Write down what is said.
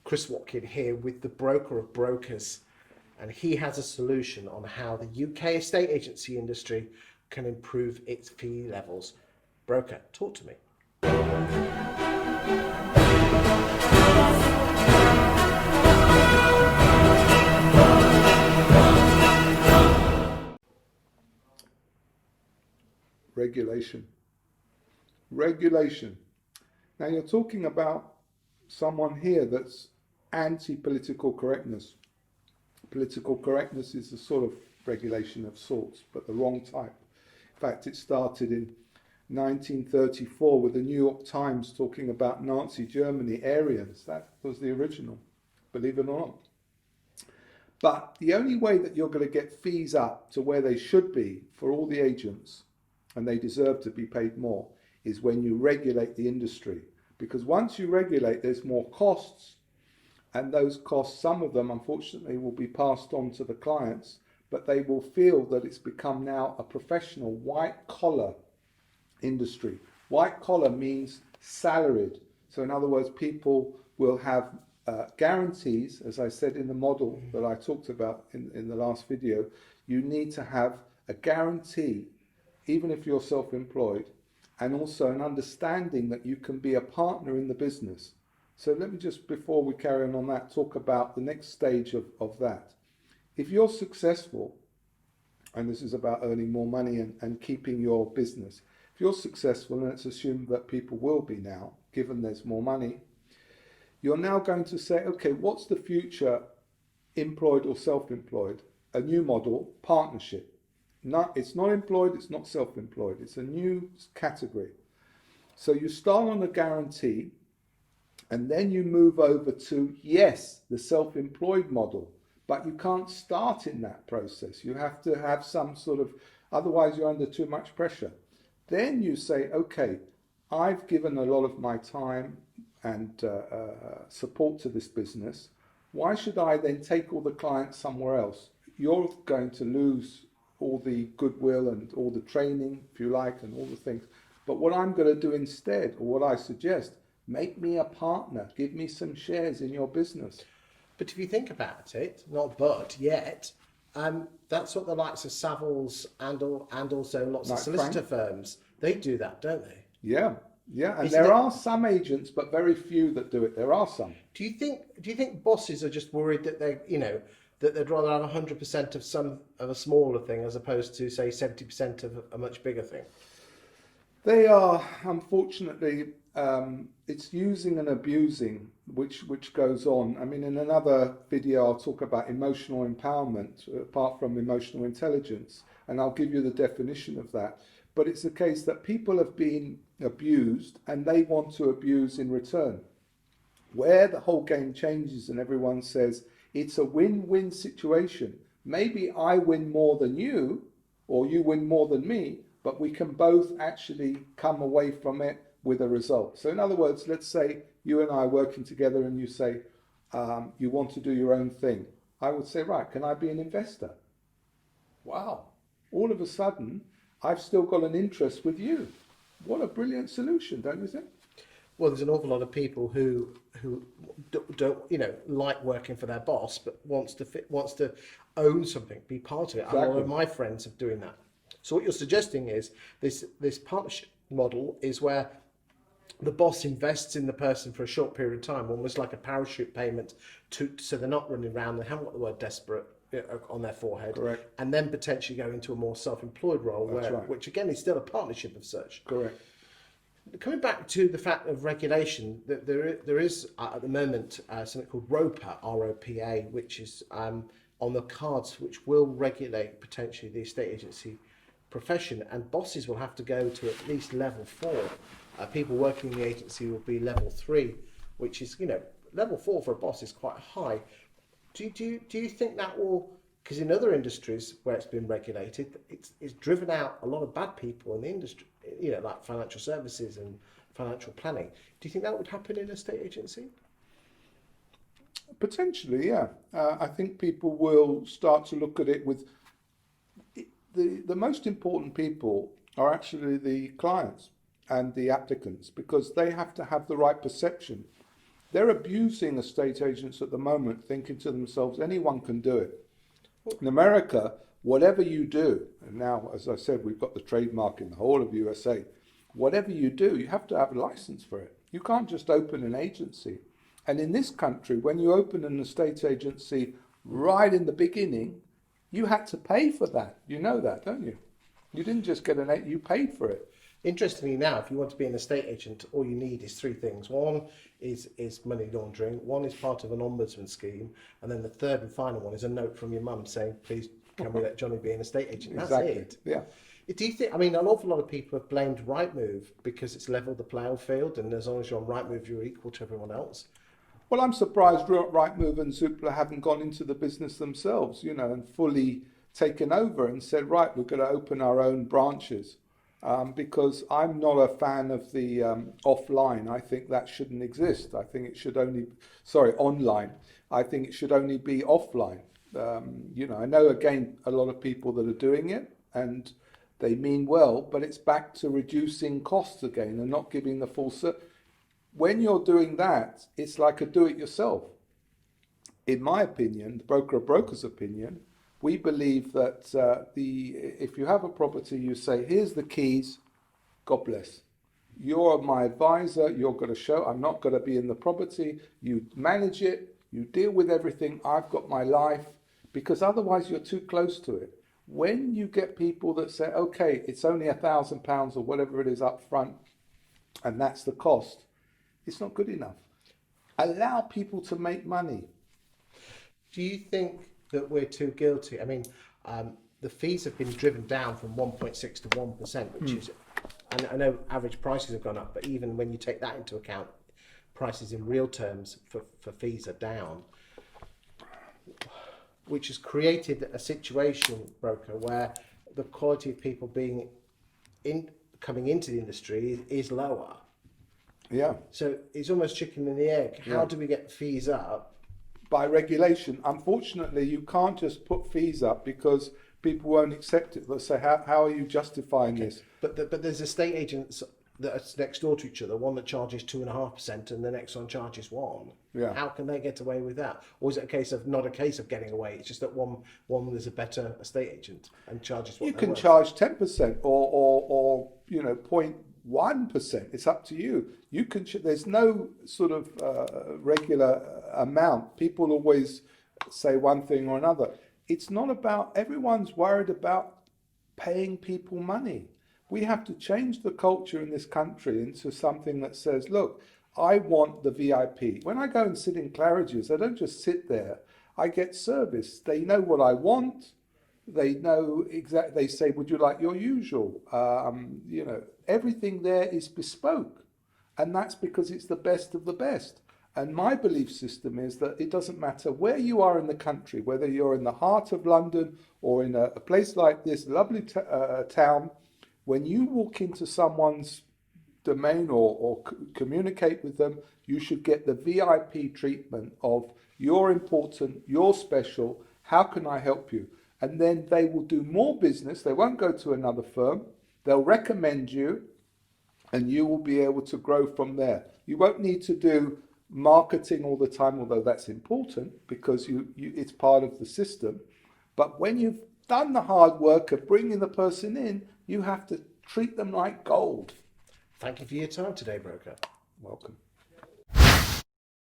Chris Watkin here with the broker of brokers, and he has a solution on how the UK estate agency industry can improve its fee levels. Broker, talk to me. Regulation. Now you're talking about someone here that's anti-political correctness. Political correctness is a sort of regulation of sorts, but the wrong type. In fact, it started in 1934 with the New York Times talking about Nazi Germany, Aryans. That was the original, believe it or not. But the only way that you're going to get fees up to where they should be for all the agents, and they deserve to be paid more, is when you regulate the industry. Because once you regulate, there's more costs, and those costs, some of them unfortunately will be passed on to the clients, but they will feel that it's become now a professional white collar industry. White collar means salaried. So in other words, people will have guarantees, as I said in the model that I talked about in the last video. You need to have a guarantee, even if you're self-employed, and also an understanding that you can be a partner in the business. So let me just, before we carry on that, talk about the next stage of that. If you're successful, and this is about earning more money and keeping your business, if you're successful, and let's assume that people will be now, given there's more money, you're now going to say, okay, what's the future, employed or self-employed? A new model, partnership. It's not employed, it's not self-employed, it's a new category. So you start on a guarantee, and then you move over to, yes, the self-employed model, but you can't start in that process. You have to have some sort of, otherwise you're under too much pressure. Then you say, okay, I've given a lot of my time and support to this business. Why should I then take all the clients somewhere else? You're going to lose all the goodwill and all the training, if you like, and all the things. But what I'm going to do instead, or what I suggest, make me a partner, give me some shares in your business. But if you think about it, not but yet, that's what the likes of Savills and also lots of solicitor firms, they do that, don't they? Yeah, and there are some agents, but very few that do it. There are some. Do you think bosses are just worried that that they'd rather have 100% of a smaller thing as opposed to, say, 70% of a much bigger thing? They are, unfortunately, it's using and abusing, which goes on. I mean, in another video, I'll talk about emotional empowerment, apart from emotional intelligence, and I'll give you the definition of that. But it's the case that people have been abused, and they want to abuse in return. Where the whole game changes and everyone says, it's a win-win situation. Maybe I win more than you, or you win more than me, but we can both actually come away from it with a result. So in other words, let's say you and I are working together and you say, you want to do your own thing. I would say, right, can I be an investor? Wow. All of a sudden, I've still got an interest with you. What a brilliant solution, don't you think? Well, there's an awful lot of people who don't like working for their boss, but wants to own something, be part of it. Exactly. And a lot of my friends are doing that. So what you're suggesting is this partnership model is where the boss invests in the person for a short period of time, almost like a parachute payment, so they're not running around. They haven't got the word desperate on their forehead. Correct. And then potentially go into a more self-employed role, which again is still a partnership of such. Correct. Coming back to the fact of regulation, that there is at the moment something called ROPA, R-O-P-A, which is on the cards, which will regulate potentially the estate agency profession, and bosses will have to go to at least level 4. People working in the agency will be level 3, which is, level 4 for a boss is quite high. Do you think that will, because in other industries where it's been regulated, it's driven out a lot of bad people in the industry, like financial services and financial planning. Do you think that would happen in a estate agency? Potentially, yeah. I think people will start to look at it with the most important people are actually the clients and the applicants, because they have to have the right perception They're abusing estate agents at the moment, thinking to themselves, anyone can do it. In America, whatever you do, and now, as I said, we've got the trademark in the whole of USA, whatever you do, you have to have a license for it. You can't just open an agency. And in this country, when you open an estate agency right in the beginning, you had to pay for that. You know that, don't you? You didn't just get you paid for it. Interestingly now, if you want to be an estate agent, all you need is three things. One is money laundering, one is part of an ombudsman scheme, and then the third and final one is a note from your mum saying, please can we let Johnny be an estate agent? That's Exactly. it. Yeah. Do you think, I mean, an awful lot of people have blamed Rightmove because it's levelled the plough field, and as long as you're on Rightmove, you're equal to everyone else. Well, I'm surprised Rightmove and Zoopla haven't gone into the business themselves, you know, and fully taken over and said, right, we're going to open our own branches. Because I'm not a fan of the offline. I think that shouldn't exist. I think it should online. I think it should only be offline. You know, I know, again, a lot of people that are doing it and they mean well, but it's back to reducing costs again and not giving the full service. When you're doing that, it's like a do-it-yourself. In my opinion, the broker of brokers' opinion, we believe that if you have a property, you say, here's the keys, God bless. You're my advisor, you're going to show, I'm not going to be in the property, you manage it, you deal with everything, I've got my life, because otherwise you're too close to it. When you get people that say, okay, it's only £1,000 or whatever it is up front, and that's the cost, it's not good enough. Allow people to make money. Do you think that we're too guilty? I mean, the fees have been driven down from 1.6 to 1%, which is, and I know average prices have gone up, but even when you take that into account, prices in real terms for fees are down, which has created a situation, broker, where the quality of people coming into the industry is lower. Yeah. So it's almost chicken and the egg. How do we get fees up? By regulation. Unfortunately, you can't just put fees up because people won't accept it. They'll say, how are you justifying this? But there's estate agents that are next door to each other, one that charges 2.5% and the next one charges 1%. Yeah. How can they get away with that? Or is it not a case of getting away? It's just that one is a better estate agent and charges what You they're can worth. charge 10% or 0.1%. It's up to you. You can. There's no sort of regular amount. People always say one thing or another. It's not about. Everyone's worried about paying people money. We have to change the culture in this country into something that says, look, I want the VIP. When I go and sit in Claridge's, I don't just sit there. I get service. They know what I want. They know exactly. They say, would you like your usual? You know, everything there is bespoke. And that's because it's the best of the best. And my belief system is that it doesn't matter where you are in the country, whether you're in the heart of London or in a place like this lovely town, when you walk into someone's domain or communicate with them, you should get the VIP treatment of you're important, you're special, how can I help you? And then they will do more business. They won't go to another firm. They'll recommend you and you will be able to grow from there. You won't need to do marketing all the time, although that's important because it's part of the system. But when you've done the hard work of bringing the person in, you have to treat them like gold. Thank you for your time today, broker. Welcome.